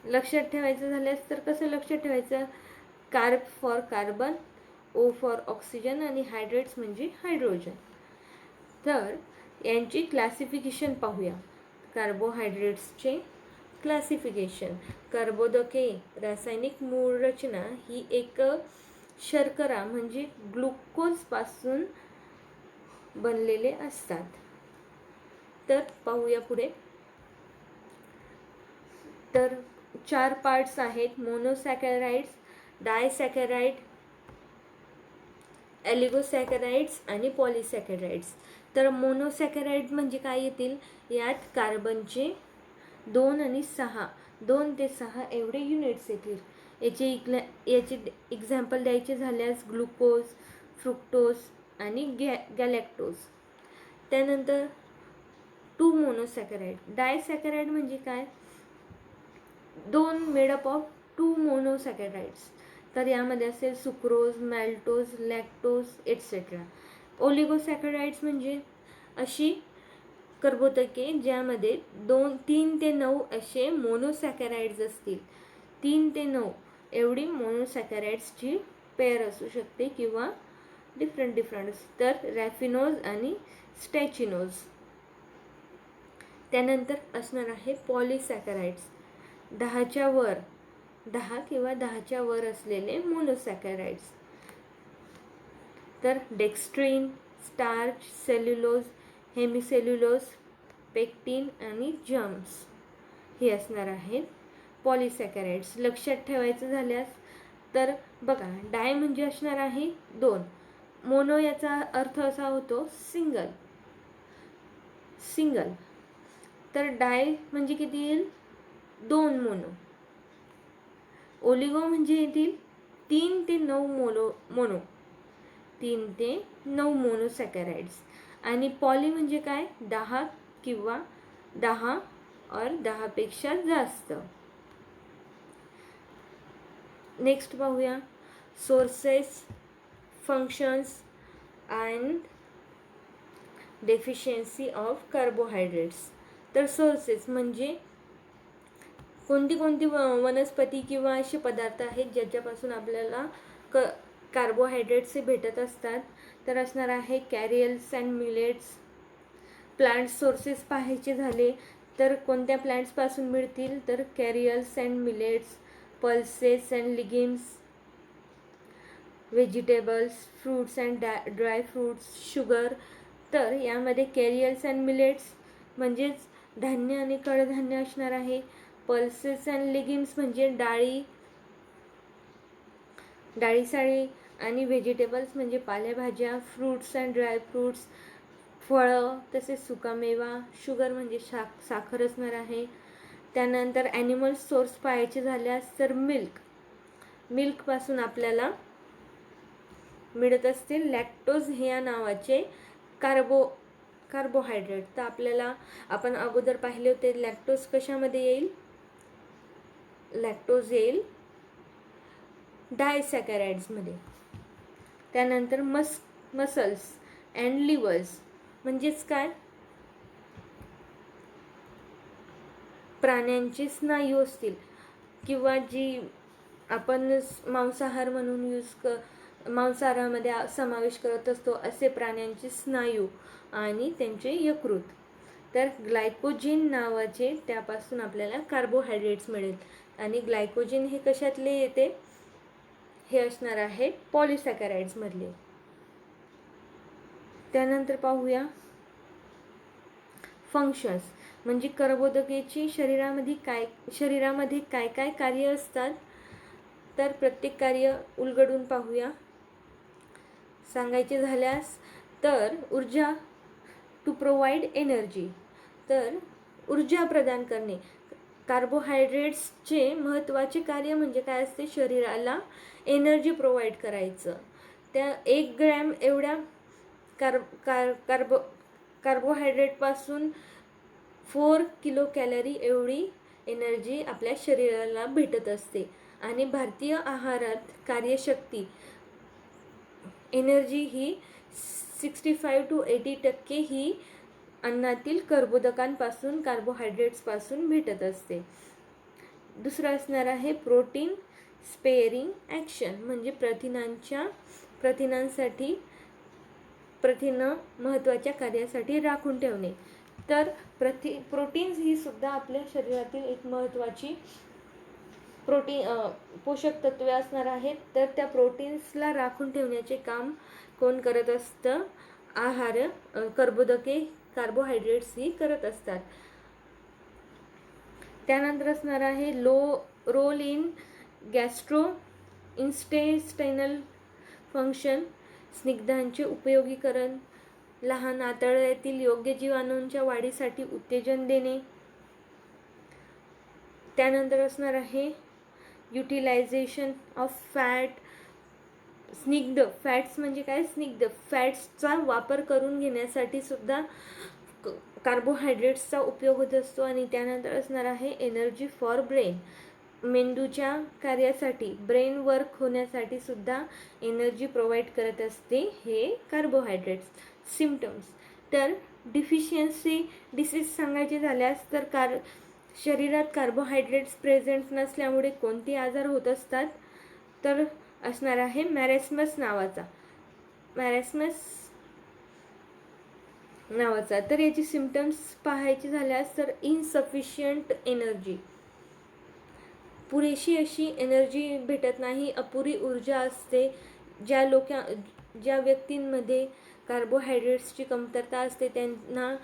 लक्षात ठेवायचं झाल्यास तर कसं लक्षात ठेवायचं, carb for carbon, O for oxygen आणि हायड्रेट्स म्हणजे हायड्रोजन. तर यांची क्लासिफिकेशन पाहूया. कार्बोहायड्रेट्सचे क्लासिफिकेशन. कर्बोदके रासायनिक मूळ रचना ही एक शर्करा म्हणजे ग्लुकोजपासून बनलेले असतात. तर पाहूया पुढे. तर 4 पार्ट्स आहेत, मोनोसॅकॅराइड्स, डायसॅकॅराइड, ॲलिगोसॅकॅराइड्स आणि पॉलिसॅकॅराइड्स. तर मोनोसॅकॅराइड म्हणजे काय येतील, यात कार्बनचे 2 आणि 6, 2 ते 6 एवढे युनिट्स येतील. याचे एक्झाम्पल द्यायचे झाल्यास ग्लुकोज, फ्रुक्टोज आणि गॅलॅक्टोज. त्यानंतर 2 मोनोसॅकॅराइड. डायसॅकॅराइड म्हणजे काय, 2 मेडअप ऑफ 2 मोनोसॅकॅराइड्स. तर यामध्ये असेल सुक्रोज, मॅल्टोज, लॅक्टोज एट्सेट्रा. ओलिगोसॅकॅराइड्स म्हणजे अशी कर्बोदके ज्यामध्ये 3 ते 9 असे मोनोसॅकॅराइड्स असतील. 3 ते 9 एवढी मोनोसॅकॅराइड्सची पेअर असू शकते किंवा डिफरंट. तर रॅफिनोज आणि स्टॅचिनोज. त्यानंतर असणार आहे पॉलिसॅकॅराइड्स. 10 किंवा 10च्या वर असलेले मोनोसॅकॅराइड्स. तर डेक्स्ट्रीन, स्टार्च, सेल्युलोज, हेमिसेल्युलोज, पेक्टिन आणि जम्स हे असणार आहेत पॉलिसॅकॅराइड्स. लक्षात ठेवायचं झाल्यास तर बघा, डाय म्हणजे असणार आहे 2, मोनो याचा अर्थ असा होतो सिंगल. तर डाय म्हणजे किती येईल, 2 मोनो. ओलिगो म्हणजे येतील 3 ते 9 मोनो, 3 ते 9 मोनोसॅकॅराइड्स. आणि पॉली म्हणजे काय, 10 किंवा 10 और 10 पेक्षा जास्त. नेक्स्ट पाहूया sources, functions and deficiency of carbohydrates. तर सोर्सेस म्हणजे कोणती कोणती वनस्पती किंवा असे पदार्थ आहेत ज्याच्यापासून आपल्याला कार्बोहायड्रेट्स भेटत असतात. तर असणार आहे cereals and millets. Plant sources पाहायचे झाले तर कोणत्या प्लांट्सपासून मिळतील, तर cereals and millets, pulses and legumes, vegetables, fruits and dry fruits, sugar. तर यामध्ये कॅरियल्स अँड मिलेट्स म्हणजेच धान्य आणि कडधान्य असणार आहे. पल्सेस अँड लिगिम्स म्हणजे डाळी आणि व्हेजिटेबल्स म्हणजे पालेभाज्या, फ्रूट्स अँड ड्राय फ्रूट्स, फळं तसेच सुकामेवा. शुगर म्हणजे साखर असणार आहे. त्यानंतर ॲनिमल सोर्स पाहायचे झाल्यास तर मिल्कपासून आपल्याला मिळत असते लॅक्टोज ह्या नावाचे कार्बोहायड्रेट. तर आपण अगोदर पाहिले होते लॅक्टोज कशामध्ये येईल, लॅक्टोज येईल डायसॅकॅराइड्समध्ये. त्यानंतर मसल्स अँड लिव्हर्स म्हणजेच काय, प्राण्यांचे स्नायू असतील किंवा जी आपण मांसाहार म्हणून मांसाहारामध्ये समावेश करत असतो असे प्राण्यांचे स्नायू आणि त्यांचे यकृत. तर ग्लायकोजेन नावाचे त्यापासून आपल्याला कार्बोहायड्रेट्स मिळेल. आणि ग्लायकोजेन हे कशातले येते, हे असणार आहे पॉलिसॅकॅराइड्स मधले. त्यानंतर पाहूया फंक्शन्स म्हणजे कर्बोदकेची शरीरामध्ये काय काय कार्य असतात. तर प्रत्येक कार्य उलगडून पाहूया. सांगायचे झाल्यास तर ऊर्जा, टू प्रोव्हाइड एनर्जी, तर ऊर्जा प्रदान करणे. कार्बोहायड्रेट्सचे महत्त्वाचे कार्य म्हणजे काय असते, शरीराला एनर्जी प्रोव्हाइड करायचं. त्या 1 ग्रॅम एवढ्या कार्बोहायड्रेटपासून 4 किलो कॅलरी एवढी एनर्जी आपल्या शरीराला भेटत असते. आणि भारतीय आहारात कार्यशक्ती एनर्जी ही 65 to 80% ही अन्नातील कर्बोदकांपासून कार्बोहायड्रेट्सपासून भेटत असते. दुसरं असणार आहे प्रोटीन स्पेअरिंग ॲक्शन म्हणजे प्रथिनं महत्त्वाच्या कार्यासाठी राखून ठेवणे. तर प्रोटीन्स ही सुद्धा आपल्या शरीरातील एक महत्त्वाची पोषक तत्वे असणार आहेत. तर त्या प्रोटीन्सला राखून ठेवण्याचे काम कोण करत असतं, कार्बोहायड्रेट्स ही करत असतात. त्यानंतर असणार आहे role in gastro intestinal function, स्निग्धांचे उपयोगीकरण, लहान आतड्यातील योग्य जीवाणूंच्या वाढीसाठी उत्तेजन देणे. त्यानंतर असणार आहे युटिलायझेशन ऑफ फॅट, स्निग्ध फॅट्स म्हणजे काय, स्निग्ध फॅट्सचा वापर करून घेण्यासाठी सुद्धा कार्बोहायड्रेट्सचा उपयोग होत असतो. आणि त्यानंतर असणार आहे एनर्जी फॉर ब्रेन, मेंदूच्या कार्यासाठी, ब्रेन वर्क होण्यासाठी सुद्धा एनर्जी प्रोव्हाइड करत असते हे कार्बोहायड्रेट्स. सिम्पटम्स, तर डिफिशियन्सी डिसीज सांगायचे झाल्यास तर शरीरात कार्बोहायड्रेट्स प्रेझेंट नसल्यामुळे कोणते आजार होत असतात, तर असणार आहे मॅरेस्मस नावाचा. तर याची सिम्पटम्स पाहायची झाल्यास तर इनसफिशियंट एनर्जी, पुरेशी अशी एनर्जी भेटत नाही, अपुरी ऊर्जा असते. ज्या व्यक्तींमध्ये कार्बोहायड्रेट्सची कमतरता असते त्यांना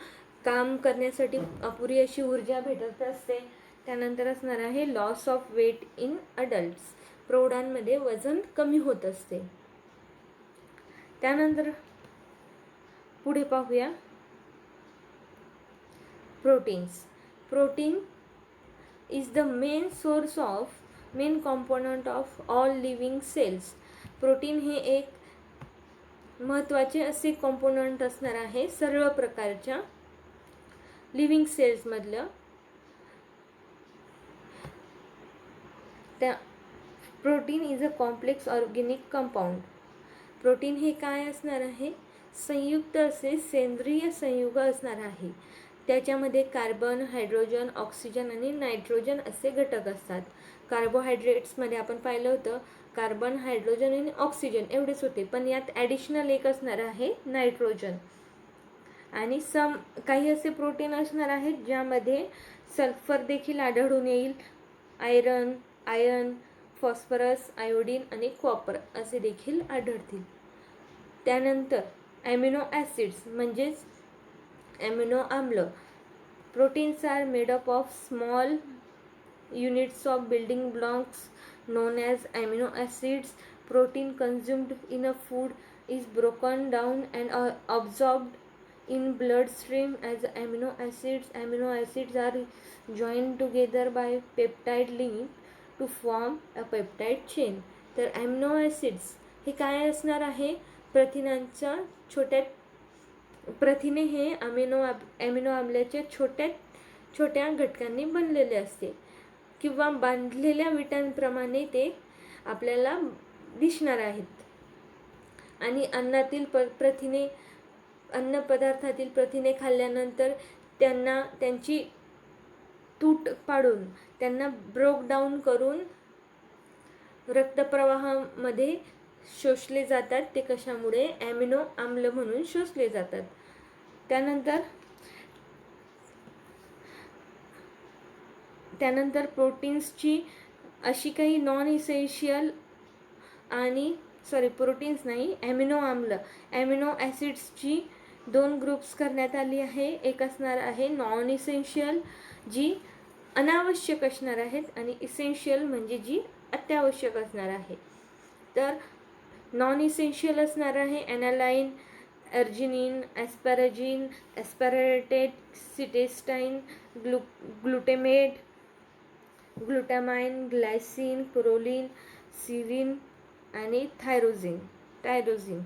काम करण्यासाठी अपुरी अशी ऊर्जा भेटत असते. त्यानंतर असणार आहे loss of weight in adults, प्रौढांमध्ये वजन कमी होत असते. त्यानंतर पुढे पाहूया protein is the main component of all living cells. Protein हे एक महत्त्वाचे असे कॉम्पोनंट असणार आहे सर्व प्रकारच्या लिव्हिंग सेल्समधलं. त्या protein is a complex organic compound. Protein हे काय असणार आहे, संयुक्त असे सेंद्रिय संयुग असणार आहे. त्याच्यामध्ये कार्बन, हायड्रोजन, ऑक्सिजन आणि नायट्रोजन असे घटक असतात. कार्बोहायड्रेट्समध्ये आपण पाहिलं होतं कार्बन, हायड्रोजन आणि ऑक्सिजन एवढेच होते, पण यात ॲडिशनल एक असणार आहे नायट्रोजन. आणि काही असे प्रोटीन असणार आहेत ज्यामध्ये सल्फर देखील आढळून येईल, आयर्न, फॉस्फरस, आयोडीन आणि कॉपर असे देखील आढळतील. त्यानंतर ॲमिनो ॲसिड्स म्हणजेच ॲमिनो आम्ल. Proteins are made up of small units of building blocks known as amino acids. Protein consumed in a food is broken down and absorbed in bloodstream as amino acids. Amino acids are joined together by peptide link to form a peptide chain. तर amino acids हे काय असणार आहे? प्रथिनांच्या प्रथिने हे amino आम्लाच्या छोट्या घटकांनी बनलेले असते किंवा बांधलेल्या विटांप्रमाणे ते आपल्याला दिसणार आहेत. आणि अन्न पदार्थातील प्रथिने खाल्ल्यानंतर त्यांची तूट पाडून त्यांना ब्रोक डाऊन करून रक्तप्रवाहामध्ये शोषले जातात. ते कशामुळे? ॲमिनो आम्ल म्हणून शोषले जातात. त्यानंतर प्रोटीन्सची अशी काही नॉन इसेन्शियल प्रोटीन्स नाही, ॲमिनो ॲसिड्सची 2 ग्रुप्स करण्यात आली आहे. एक असणार आहे नॉन इसेन्शियल जी अनावश्यक असणार आहेत आणि इसेन्शियल म्हणजे जी अत्यावश्यक असणार आहे. तर नॉन इसेन्शियल असणार आहे ॲनालाइन, अर्जिनिन, ॲस्पॅराजिन, ॲस्पॅरेटेड, सिटेस्टाइन, ग्लुटेमेट, ग्लुटामाइन, ग्लायसिन, प्रोलिन, सिरिन आणि टायरोझिन.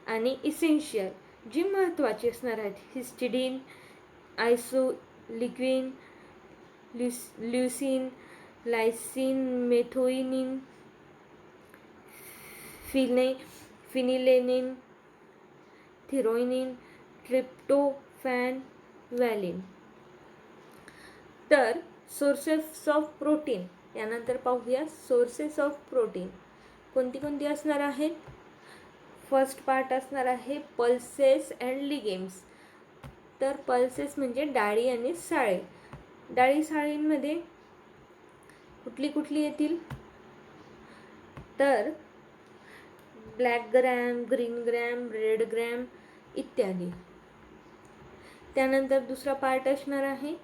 आणि इसेन्शियल जी महत्त्वाची असणार आहेत हिस्टिडीन, आयसोलिग्विन, ल्युसिन, लायसिन, मेथोइनिन, फिनिलेनिन, थिरोइनिन, ट्रिप्टोफॅन, व्हॅलिन. तर सोर्सेस ऑफ प्रोटीन यानंतर पाहूया. सोर्सेस ऑफ प्रोटीन कोणती असणार आहेत? फर्स्ट पार्ट असणार आहे पल्सेस अँड लिगेम्स. तर पल्सेस म्हणजे डाळी आणि साळे. डाळी साळींमध्ये कुठली येतील? तर black gram, green gram, red gram इत्यादी. त्यानंतर दुसरा पार्ट असणार आहे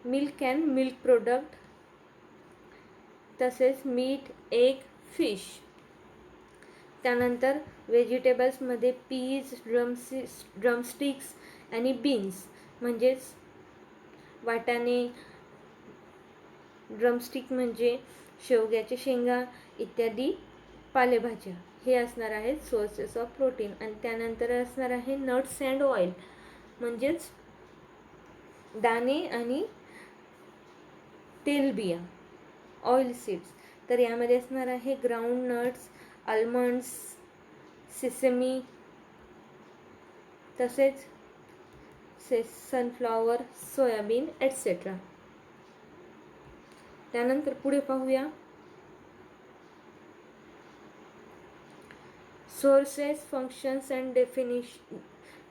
मिल्क अँड मिल्क प्रोडक्ट, तसेच मीट, एग, फिश. त्यानंतर व्हेजिटेबल्समध्ये पीज, ड्रमस्टिक्स आणि बीन्स म्हणजेच वाटाणे. ड्रमस्टिक म्हणजे शेवग्याच्या शेंगा इत्यादी पालेभाज्या. हे असणार आहेत सोर्सेस ऑफ प्रोटीन. आणि त्यानंतर असणार आहे नट्स अँड ऑइल म्हणजेच दाणे आणि तेलबिया, ऑइल सीड्स. तर यामध्ये असणार आहे ग्राउंड नट्स, आल्मंड्स, सेसमी, तसेच सनफ्लॉवर, सोयाबीन एटसेट्रा. त्यानंतर पुढे पाहूया sources, functions and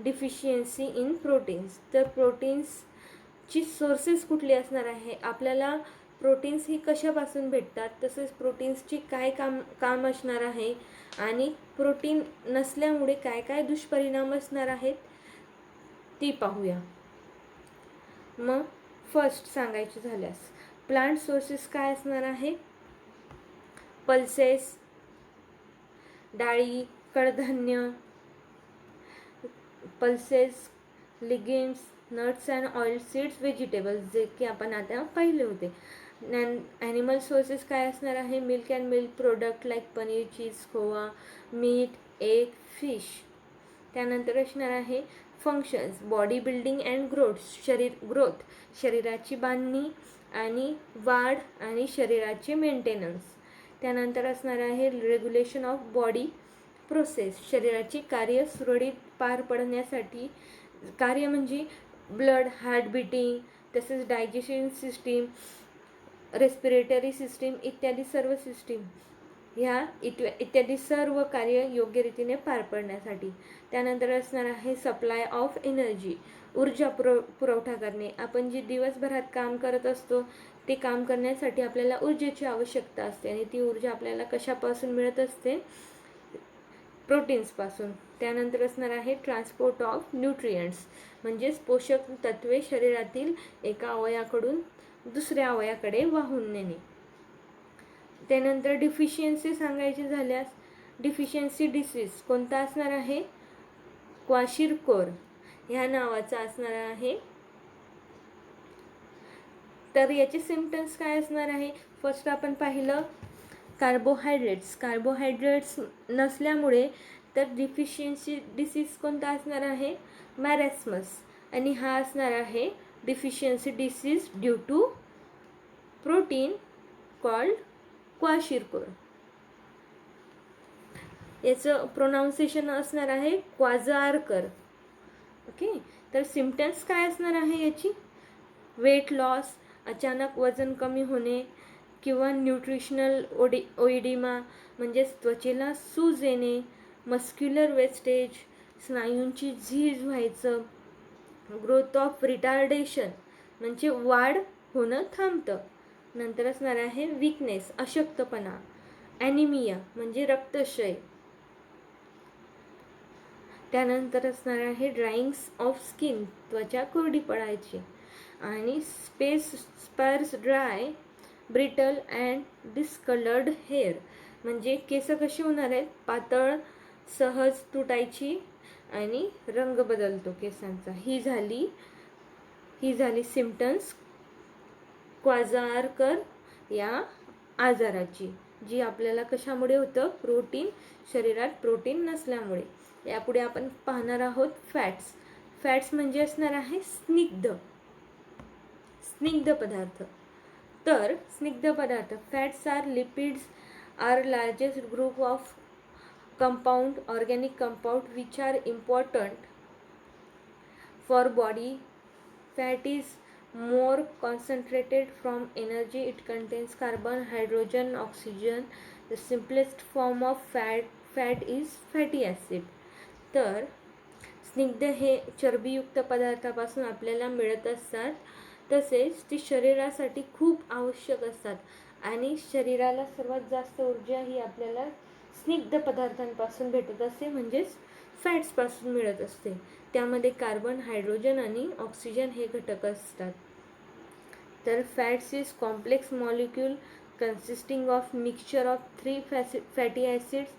deficiency in proteins. तर प्रोटीन्सची सोर्सेस कुठली असणार आहे? आपल्याला प्रोटीन्स ही कशापासून भेटतात, तसेच प्रोटीन्सची काय काम असणार आहे आणि प्रोटीन नसल्यामुळे काय दुष्परिणाम असणार आहेत ती पाहूया. मग फर्स्ट सांगायचे झाल्यास प्लांट सोर्सेस काय असणार आहे? पल्सेस, डाळी, कडधान्य, pulses, legumes, nuts and oil seeds, vegetables जे की आपण आता पाहिले होते. ॲनिमल सोर्सेस काय असणार आहे? Milk and milk product like paneer, cheese, khoa, meat, egg, fish. त्यानंतर असणार आहे functions, body building and growth, शरीराची बांधणी आणि वाढ आणि शरीराचे मेंटेनन्स. त्यानंतर असणार आहे रेग्युलेशन ऑफ बॉडी प्रोसेस, शरीराची कार्य सुरळीत पार पडण्यासाठी कार्य म्हणजे ब्लड, हार्ट बिटिंग, तसेच डायजेशन सिस्टीम, रेस्पिरेटरी सिस्टीम इत्यादी सर्व सिस्टीम ह्या इत्यादी सर्व कार्य योग्य रीतीने पार पडण्यासाठी. त्यानंतर असणार आहे सप्लाय ऑफ एनर्जी, ऊर्जा पुरवठा करणे. आपण जे दिवसभरात काम करत असतो ते काम करण्यासाठी आपल्याला ऊर्जेची आवश्यकता असते आणि ती ऊर्जा आपल्याला कशापासून मिळत असते? प्रोटीन्सपासून. त्यानंतर असणार आहे ट्रान्सपोर्ट ऑफ न्यूट्रियंट्स, म्हणजेच पोषक तत्वे शरीरातील एका अवयवाकडून दुसऱ्या अवयवाकडे वाहून नेणे. त्यानंतर डिफिशियन्सी सांगायची झाल्यास डिफिशियन्सी डिसीज कोणता असणार आहे? क्वाशिरकोर ह्या नावाचा असणार आहे. तर याचे सिम्पटम्स काय असणार आहे? फर्स्ट आपण पाहिलं कार्बोहायड्रेट्स नसल्यामुळे तर डिफिशियन्सी डिसीज कोणता असणार आहे? मॅरेस्मस. आणि हा असणार आहे deficiency disease due to protein called kwashiorkor. याचं प्रोनाऊन्सिएशन असणार आहे क्वाजारकर. ओके. तर सिम्पटम्स काय असणार आहे याची? वेट लॉस, अचानक वजन कमी होणे किंवा न्यूट्रिशनल ओइडिमा म्हणजेच त्वचेला सूज येणे, मस्क्युलर वेस्टेज, स्नायूंची झीज व्हायचं, ग्रोथ ऑफ रिटार्डेशन म्हणजे वाढ होणं थांबतं. नंतर असणार आहे वीकनेस, अशक्तपणा, ॲनिमिया म्हणजे रक्तक्षय. त्यानंतर असणार आहे ड्राइंग्स ऑफ स्किन, त्वचा कोरडी पडायची. आणि sparse dry, brittle and discoloured hair म्हणजे केस कशी होणार आहेत? पातळ, सहज तुटायची आणि रंग बदलतो केसांचा. ही झाली सिम्पटम्स क्वाजारकर या आजाराची, जी आपल्याला कशामुळे होतं? शरीरात प्रोटीन नसल्यामुळे. यापुढे आपण पाहणार आहोत फॅट्स म्हणजे असणार आहे स्निग्ध पदार्थ. तर स्निग्ध पदार्थ fats or lipids are largest group of organic compound which are important for body. Fat is more concentrated from energy. It contains carbon, hydrogen, oxygen. The simplest form of fat is fatty acid. तर स्निग्ध हे चरबीयुक्त पदार्थापासून आपल्याला मिळत असतात, तसेच ती शरीरासाठी खूप आवश्यक असतात आणि शरीराला सर्वात जास्त ऊर्जा ही आपल्याला स्निग्ध पदार्थांपासून भेटत असते, म्हणजेच फॅट्सपासून मिळत असते. त्यामध्ये कार्बन, हायड्रोजन आणि ऑक्सिजन हे घटक असतात. तर fats is complex molecule consisting of mixture of 3 fatty acids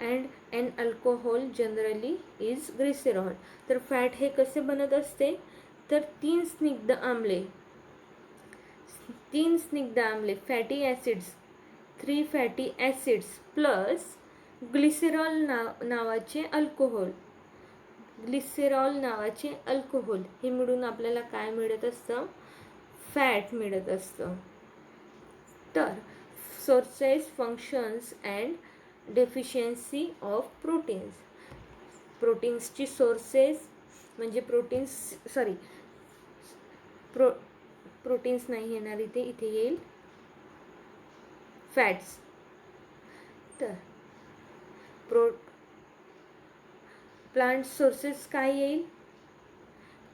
and an alcohol generally is glycerol. तर फॅट हे कसे बनत असते? तर 3 स्निग्ध आम्ले fatty acids, 3 fatty acids plus glycerol नावाचे अल्कोहोल हे मिळून आपल्याला काय मिळत असतं? फॅट मिळत असतं. तर sources, functions and deficiency of प्रोटीन्सची सोर्सेस म्हणजे प्रोटीन्स नाही येणार इथे येईल फॅट्स. तर प्लांट सोर्सेस काय येईल?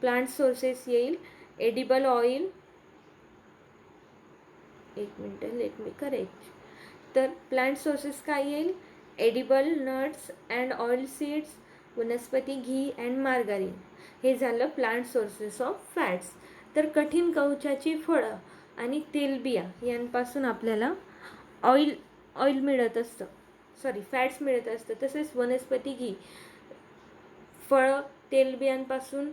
प्लांट सोर्सेस येईल एडिबल ऑइल. एक मिनिट, लेट मी करेक्ट. तर प्लांट सोर्सेस काय येईल? Edible nuts and oil seeds, वनस्पती घी अँड मार्गारीन. हे झालं प्लांट सोर्सेस ऑफ फॅट्स. तर कठीण कवचाची फळं आणि तेलबिया यांपासून आपल्याला ऑइल मिळत असतं, फॅट्स मिळत असतं. तसेच वनस्पती घी, फळं, तेलबियांपासून,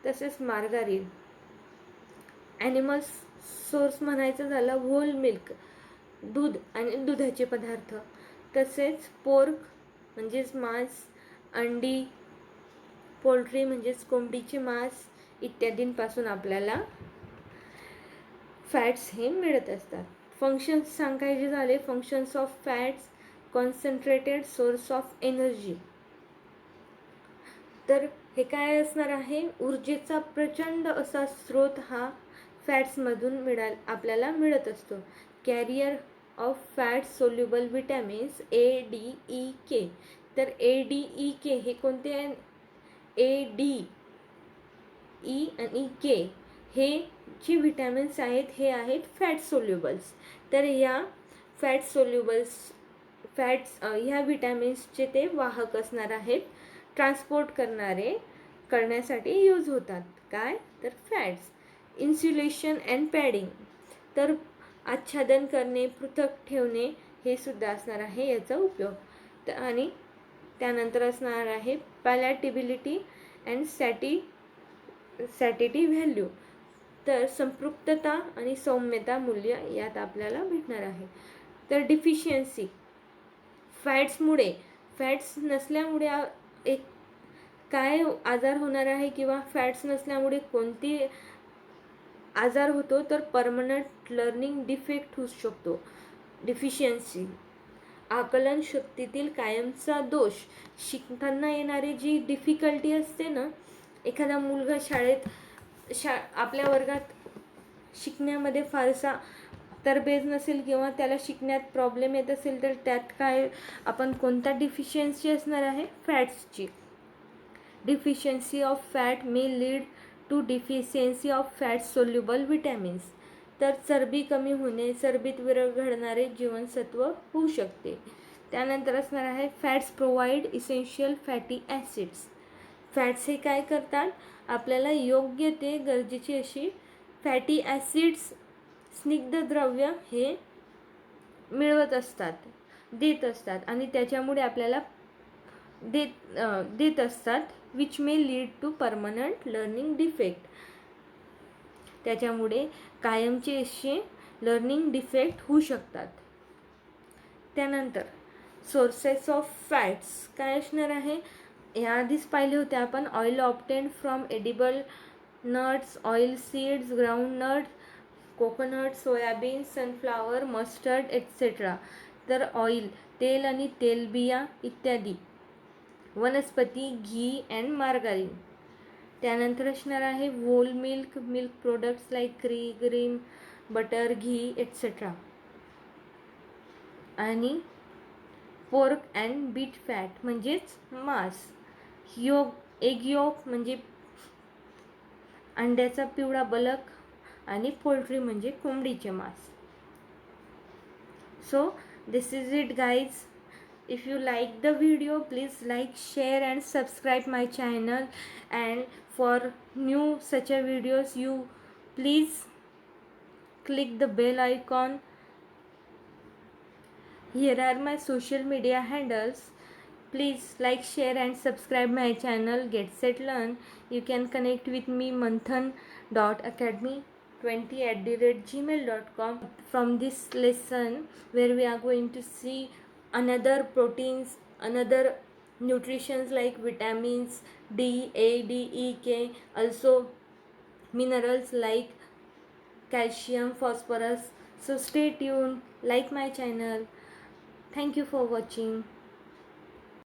तसेच मार्गारीन. ॲनिमल सोर्स म्हणायचं झालं व्होल मिल्क, दूध आणि दुधाचे पदार्थ. तसेच पोर्क म्हणजेच मांस, अंडी, पोल्ट्री म्हणजेच कोंबडीचे मांस इत्यादींपासून आपल्याला फॅट्स हे मिळत असतात. फंक्शन्स सांगायचे झाले, functions of fats: concentrated source of energy, तर हे काय असणार आहे, ऊर्जेचा प्रचंड असा स्रोत हा फॅट्समधून आपल्याला मिळत असतो. Carrier of fat soluble vitamins ADEK. तर ADEK हे कोणते आहे? ADE आणि के हे जी विटॅमिन्स आहेत हे आहेत फॅट सोल्युबल्स. तर ह्या फॅट सोल्युबल्स ह्या विटॅमिन्सचे ते वाहक असणार आहेत, ट्रान्सपोर्ट करण्यासाठी यूज होतात. काय तर फॅट्स. Insulation and padding. तर आच्छादन करणे, पृथक ठेवणे हे सुद्धा असणार आहे याचा उपयोग. आणि त्यानंतर असणार आहे पॅलॅटिबिलिटी अँड सॅटिटी व्हॅल्यू. तर संपृक्तता आणि सौम्यता मूल्य यात आपल्याला भेटणार आहे. तर डिफिशियन्सी. फॅट्स नसल्यामुळे एक काय आजार होणार आहे किंवा फॅट्स नसल्यामुळे कोणती आजार होतो, तर परमनंट लर्निंग डिफेक्ट होऊ शकतो. डिफिशियन्सी. आकलन शक्तीतील कायमचा दोष. शिकताना येणारी जी डिफिकल्टी असते ना, एखादा मुलगा आपल्या वर्गात शिकण्यामध्ये फारसा तरबेज नसेल किंवा त्याला शिकण्यात प्रॉब्लेम येत असेल, तर त्यात काय आपण कोणता डिफिशियन्सी असणार आहे? फॅट्सची. Deficiency of fat may lead to deficiency of fat soluble vitamins. तर चरबी कमी होणे, चरबीत विरळ घडणारे जीवनसत्व होऊ शकते. त्यानंतर असणार आहे fats provide essential fatty acids. Fats हे काय करतात? आपल्याला योग्य ते गरजेची अशी फॅटी ॲसिड्स, स्निग्धद्रव्य हे मिळवत असतात, देत असतात आणि त्याच्यामुळे आपल्याला देत असतात, which may lead to permanent learning defect. त्याच्यामुळे कायमचे असे लर्निंग डिफेक्ट होऊ शकतात. त्यानंतर सोर्सेस ऑफ फॅट्स काय असणार आहे? याआधीच पाहिले होते आपण. Oil obtained from edible nuts, oil seeds, ground nuts, coconut, soybean, sunflower, mustard etcetera. तर ऑइल, तेल आणि तेलबिया इत्यादी. वनस्पती, घी अँड मार्गारीन. त्यानंतर असणार आहे whole milk products like cream, butter, ghee etcetera. आणि पोर्क अँड बीट फॅट म्हणजेच मांस. एग योक म्हणजे अंड्याचा पिवळा बलक आणि पोल्ट्री म्हणजे कोंबडीचे मांस. So this is it guys. If you like the video, please like, share and subscribe my channel, and for new such a videos you please click the bell icon. Here are my social media handles. Please like, share and subscribe my channel Get Set Learn. You can connect with me manthan.academy20@gmail.com. From this lesson where we are going to see another proteins, another nutritions like vitamins D, A, D, E, K, also minerals like calcium, phosphorus. So stay tuned, like my channel. Thank you for watching.